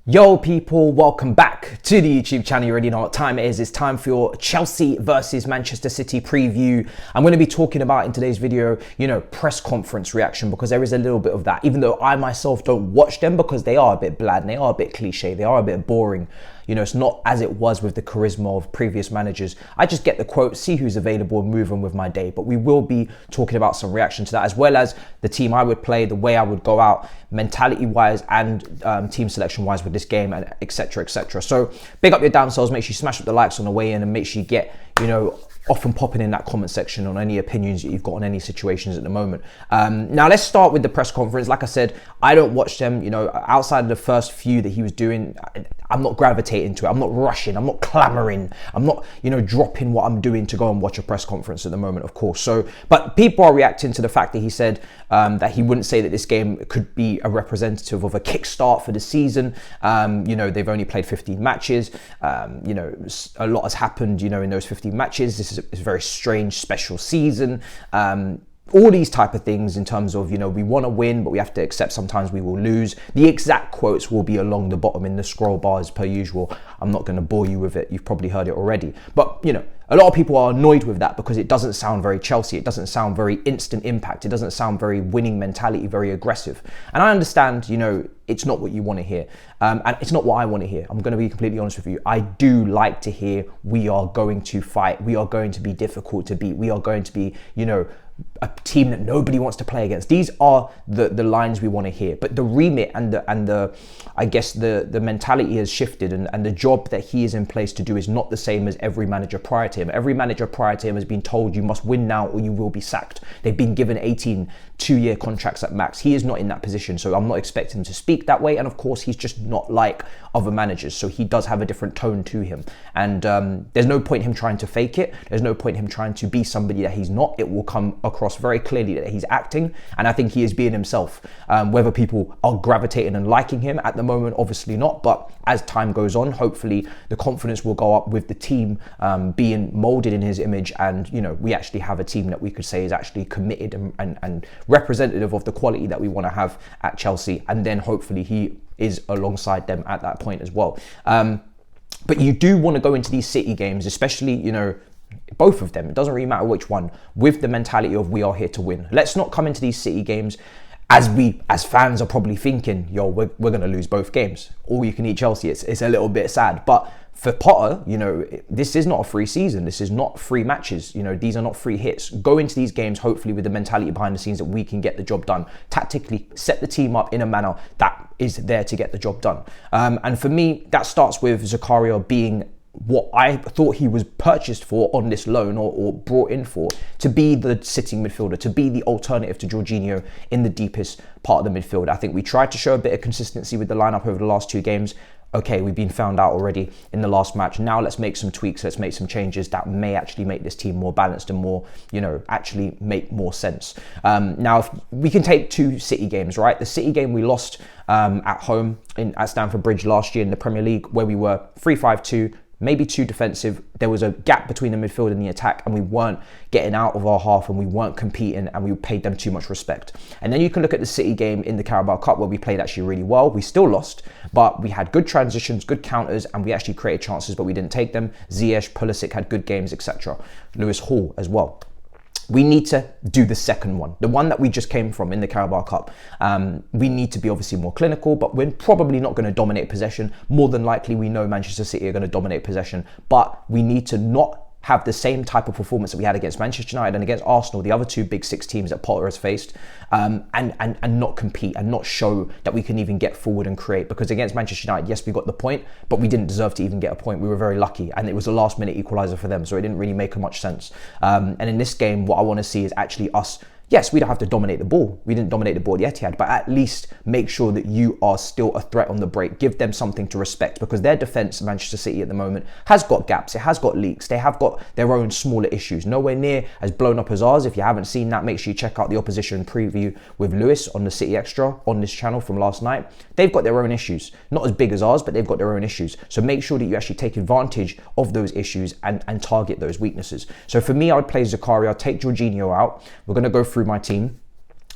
Yo people, welcome back to the YouTube channel. You already know what time it is. It's time for your Chelsea versus Manchester City preview. I'm going to be talking about in today's video, press conference reaction, because there is a little bit of that, even though I myself don't watch them because they are a bit bland, they are a bit cliche, they are a bit boring. It's not as it was with the charisma of previous managers. I just get the quote, see who's available, and move on with my day. But we will be talking about some reaction to that, as well as the team I would play, the way I would go out, mentality-wise and team selection-wise with this game, and etc, etc. So big up your damn selves. Make sure you smash up the likes on the way in, and make sure you get, off and popping in that comment section on any opinions that you've got on any situations at the moment. Now let's start with the press conference. Like I said, I don't watch them, outside of the first few that he was doing. I'm not gravitating to it. I'm not rushing. I'm not clamoring. I'm not, dropping what I'm doing to go and watch a press conference at the moment, of course. So, but people are reacting to the fact that he said that he wouldn't say that this game could be a representative of a kickstart for the season. They've only played 15 matches. A lot has happened, in those 15 matches. This is a very strange, special season. All these type of things in terms of, we want to win, but we have to accept sometimes we will lose. The exact quotes will be along the bottom in the scroll bar as per usual. I'm not going to bore you with it. You've probably heard it already. But, a lot of people are annoyed with that because it doesn't sound very Chelsea. It doesn't sound very instant impact. It doesn't sound very winning mentality, very aggressive. And I understand, it's not what you want to hear. And it's not what I want to hear. I'm going to be completely honest with you. I do like to hear we are going to fight. We are going to be difficult to beat. We are going to be, a team that nobody wants to play against. These are the lines we want to hear. But the remit and the I guess the mentality has shifted, and the job that he is in place to do is not the same as every manager prior to him. Every manager prior to him has been told you must win now or you will be sacked. They've been given 18 two-year contracts at max. He is not in that position, so I'm not expecting him to speak that way. And of course, he's just not like other managers, so he does have a different tone to him. And there's no point him trying to fake it. There's no point him trying to be somebody that he's not. It will come across very clearly that he's acting, and I think he is being himself. Whether people are gravitating and liking him at the moment, obviously not, but as time goes on, hopefully the confidence will go up with the team being molded in his image, and we actually have a team that we could say is actually committed and representative of the quality that we want to have at Chelsea, and then hopefully he is alongside them at that point as well. But you do want to go into these City games, especially, both of them, it doesn't really matter which one, with the mentality of we are here to win. Let's not come into these City games as fans are probably thinking, we're going to lose both games. All you can eat Chelsea, it's a little bit sad. But for Potter, this is not a free season. This is not free matches. These are not free hits. Go into these games, hopefully, with the mentality behind the scenes that we can get the job done. Tactically, set the team up in a manner that is there to get the job done. And for me, that starts with Zakaria being what I thought he was purchased for on this loan or brought in for, to be the sitting midfielder, to be the alternative to Jorginho in the deepest part of the midfield. I think we tried to show a bit of consistency with the lineup over the last two games. Okay, we've been found out already in the last match. Now let's make some tweaks, let's make some changes that may actually make this team more balanced and more, actually make more sense. Now, if we can take two City games, right? The City game we lost at home at Stamford Bridge last year in the Premier League, where we were 3-5-2, maybe too defensive. There was a gap between the midfield and the attack, and we weren't getting out of our half, and we weren't competing, and we paid them too much respect. And then you can look at the City game in the Carabao Cup, where we played actually really well. We still lost, but we had good transitions, good counters, and we actually created chances, but we didn't take them. Ziyech, Pulisic had good games, etc. Lewis Hall as well. We need to do the second one, the one that we just came from in the Carabao Cup. We need to be obviously more clinical, but we're probably not going to dominate possession. More than likely, we know Manchester City are going to dominate possession, but we need to not have the same type of performance that we had against Manchester United and against Arsenal, the other two big six teams that Potter has faced, and not compete and not show that we can even get forward and create. Because against Manchester United, yes, we got the point, but we didn't deserve to even get a point. We were very lucky, and it was a last minute equaliser for them, so it didn't really make much sense. And in this game, what I want to see is actually us. Yes, we don't have to dominate the ball. We didn't dominate the ball at Etihad, but at least make sure that you are still a threat on the break. Give them something to respect, because their defence, Manchester City at the moment, has got gaps. It has got leaks. They have got their own smaller issues. Nowhere near as blown up as ours. If you haven't seen that, make sure you check out the opposition preview with Lewis on the City Extra on this channel from last night. They've got their own issues. Not as big as ours, but they've got their own issues. So make sure that you actually take advantage of those issues and target those weaknesses. So for me, I would play Zakaria. I'd take Jorginho out. We're going to go through my team.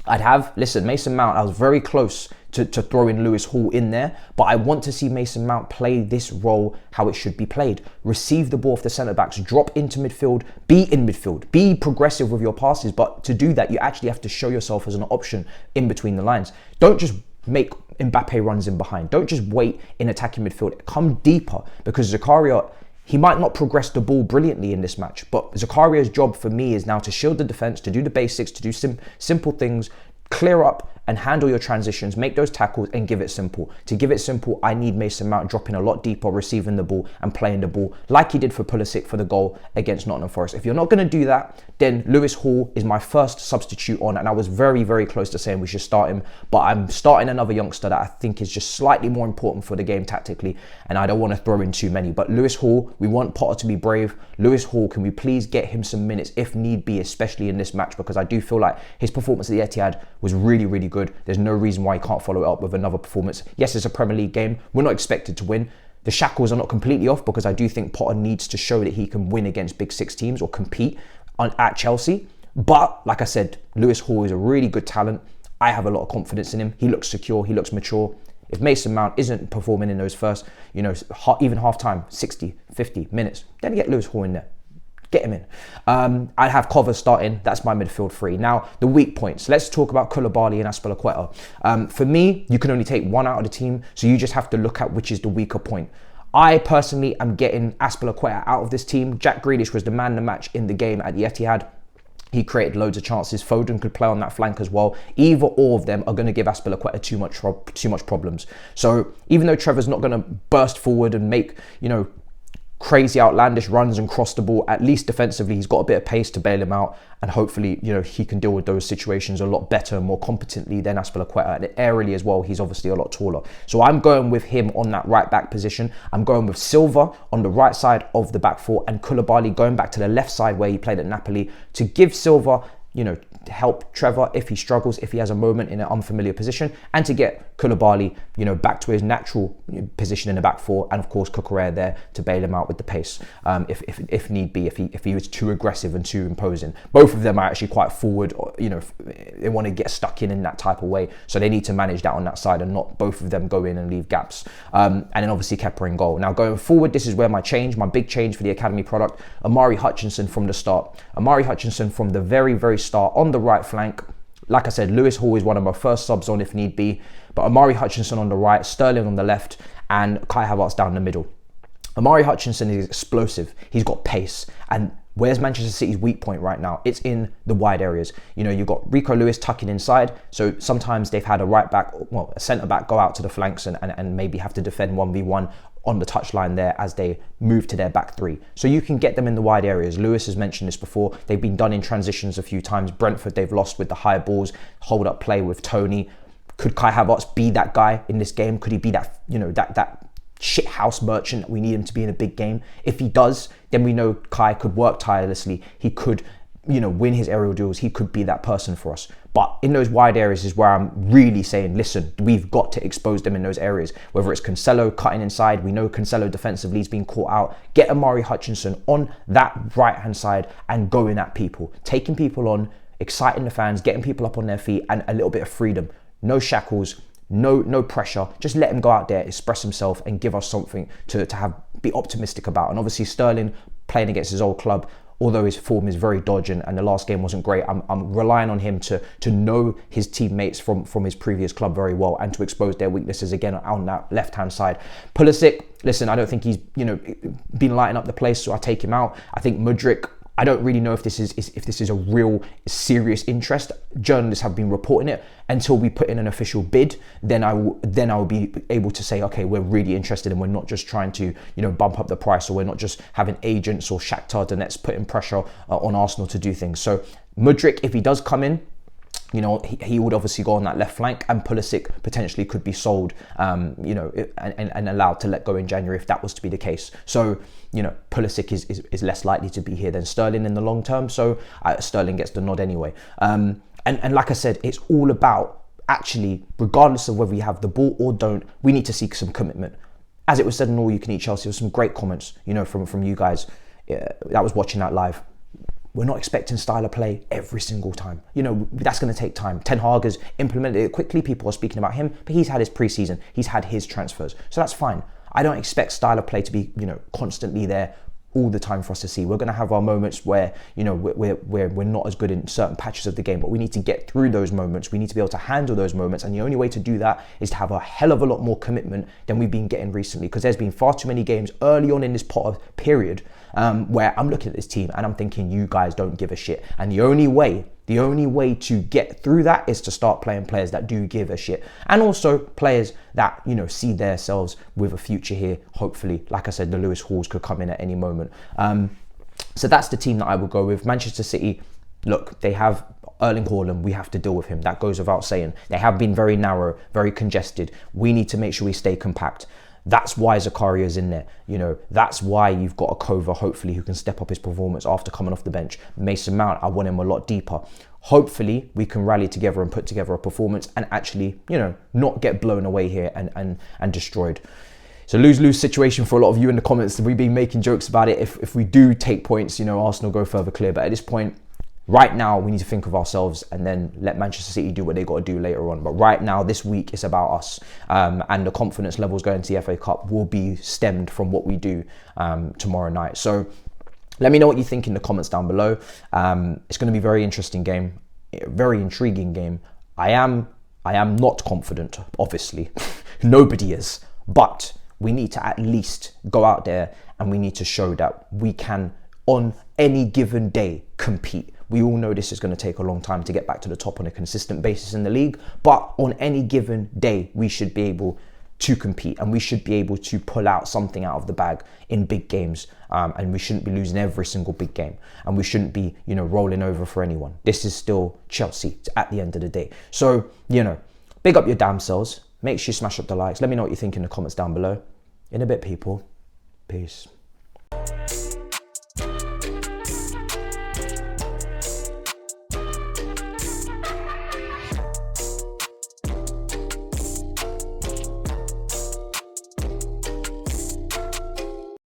I'd have, listen, Mason Mount, I was very close to throw in Lewis Hall in there, but I want to see Mason Mount play this role how it should be played. Receive the ball off the centre-backs, drop into midfield, be in midfield, be progressive with your passes, but to do that, you actually have to show yourself as an option in between the lines. Don't just make Mbappe runs in behind. Don't just wait in attacking midfield. Come deeper, because Zakaria, he might not progress the ball brilliantly in this match, but Zakaria's job for me is now to shield the defence, to do the basics, to do simple things, clear up and handle your transitions, make those tackles and give it simple. To give it simple, I need Mason Mount dropping a lot deeper, receiving the ball and playing the ball like he did for Pulisic for the goal against Nottingham Forest. If you're not going to do that, then Lewis Hall is my first substitute on, and I was very, very close to saying we should start him, but I'm starting another youngster that I think is just slightly more important for the game tactically, and I don't want to throw in too many. But Lewis Hall, we want Potter to be brave. Lewis Hall, can we please get him some minutes if need be, especially in this match, because I do feel like his performance at the Etihad was really, really good. There's no reason why he can't follow it up with another performance. Yes, it's a Premier League game. We're not expected to win. The shackles are not completely off, because I do think Potter needs to show that he can win against big six teams or compete at Chelsea. But like I said, Lewis Hall is a really good talent. I have a lot of confidence in him. He looks secure. He looks mature. If Mason Mount isn't performing in those first, even half time, 60, 50 minutes, then get Lewis Hall in there. Get him in. I'd have Cover starting. That's my midfield three. Now, the weak points. Let's talk about Koulibaly and Azpilicueta. For me, you can only take one out of the team, so you just have to look at which is the weaker point. I personally am getting Azpilicueta out of this team. Jack Grealish was the man of the match in the game at the Etihad. He created loads of chances. Foden could play on that flank as well. Either or of them are going to give Azpilicueta too much problems. So even though Trevor's not going to burst forward and make, crazy outlandish runs and cross the ball, at least defensively he's got a bit of pace to bail him out, and hopefully he can deal with those situations a lot better and more competently than Azpilicueta. And aerially as well, he's obviously a lot taller, so I'm going with him on that right back position. I'm going with Silva on the right side of the back four, and Koulibaly going back to the left side where he played at Napoli, to give Silva help Trevor if he struggles, if he has a moment in an unfamiliar position, and to get Koulibaly, back to his natural position in the back four, and of course Cucurella there to bail him out with the pace, if need be, if he was too aggressive and too imposing. Both of them are actually quite forward, they want to get stuck in that type of way, so they need to manage that on that side and not both of them go in and leave gaps. And then obviously Kepa in goal. Now going forward, this is where my big change for the academy product, Amari Hutchinson from the start. Amari Hutchinson from the very, very start on the right flank. Like I said, Lewis Hall is one of my first subs on if need be, but Amari Hutchinson on the right, Sterling on the left, and Kai Havertz down the middle. Amari Hutchinson is explosive. He's got pace, and where's Manchester City's weak point right now? It's in the wide areas. You've got Rico Lewis tucking inside, so sometimes they've had a centre back go out to the flanks and maybe have to defend 1v1 on the touchline there as they move to their back three. So you can get them in the wide areas. Lewis has mentioned this before. They've been done in transitions a few times. Brentford, they've lost with the high balls, hold up play with Tony. Could Kai Havertz be that guy in this game? Could he be that, that shit house merchant that we need him to be in a big game? If he does, then we know Kai could work tirelessly. He could, win his aerial duels. He could be that person for us. But in those wide areas is where I'm really saying, listen, we've got to expose them in those areas. Whether it's Cancelo cutting inside, we know Cancelo defensively is being caught out. Get Amari Hutchinson on that right-hand side and going at people. Taking people on, exciting the fans, getting people up on their feet, and a little bit of freedom. No shackles, no pressure. Just let him go out there, express himself, and give us something to be optimistic about. And obviously Sterling playing against his old club, although his form is very dodgy and the last game wasn't great, I'm relying on him to know his teammates from his previous club very well and to expose their weaknesses again on that left-hand side. Pulisic, listen, I don't think he's been lighting up the place, so I take him out. I think Mudryk, I don't really know if this is a real serious interest. Journalists have been reporting it. Until we put in an official bid, then I will be able to say, okay, we're really interested and we're not just trying to bump up the price, or we're not just having agents or Shakhtar Donetsk putting pressure on Arsenal to do things. So Mudryk, if he does come in, he would obviously go on that left flank, and Pulisic potentially could be sold, and allowed to let go in January if that was to be the case. So, Pulisic is less likely to be here than Sterling in the long term. So Sterling gets the nod anyway. And like I said, it's all about actually, regardless of whether you have the ball or don't, we need to seek some commitment. As it was said in All You Can Eat Chelsea, there was some great comments, from you guys that was watching that live. we're not expecting style of play every single time. You know, that's going to take time. Ten Hag has implemented it quickly. People are speaking about him, but he's had his preseason. He's had his transfers. So that's fine. I don't expect style of play to be, you know, constantly there all the time for us to see. We're going to have our moments where, you know, we're not as good in certain patches of the game, but we need to get through those moments. We need to be able to handle those moments. And the only way to do that is to have a hell of a lot more commitment than we've been getting recently, because there's been far too many games early on in this period where I'm looking at this team and I'm thinking, you guys don't give a shit. And the only way to get through that is to start playing players that do give a shit, and also players that, you know, see themselves with a future here. Hopefully, like I said, the Lewis Halls could come in at any moment. So that's the team that I would go with. Manchester City, look, they have Erling Haaland. We have to deal with him. That goes without saying. They have been very narrow, very congested. We need to make sure we stay compact. That's why Zakaria's in there. You know, that's why you've got a Kova, hopefully, who can step up his performance after coming off the bench. Mason Mount, I want him a lot deeper. Hopefully, we can rally together and put together a performance and actually, you know, not get blown away here and destroyed. It's a lose-lose situation for a lot of you in the comments. We've been making jokes about it. If we do take points, you know, Arsenal go further clear. But at this point, right now, we need to think of ourselves and then let Manchester City do what they got to do later on. But right now, this week, it's about us. And the confidence levels going to the FA Cup will be stemmed from what we do tomorrow night. So let me know what you think in the comments down below. It's going to be a very interesting game, a very intriguing game. I am not confident, obviously. Nobody is. But we need to at least go out there and we need to show that we can, on any given day, compete. We all know this is going to take a long time to get back to the top on a consistent basis in the league, but on any given day, we should be able to compete and we should be able to pull out something out of the bag in big games, and we shouldn't be losing every single big game, and we shouldn't be, you know, rolling over for anyone. This is still Chelsea at the end of the day. So, you know, big up your damn selves. Make sure you smash up the likes. Let me know what you think in the comments down below. In a bit, people. Peace.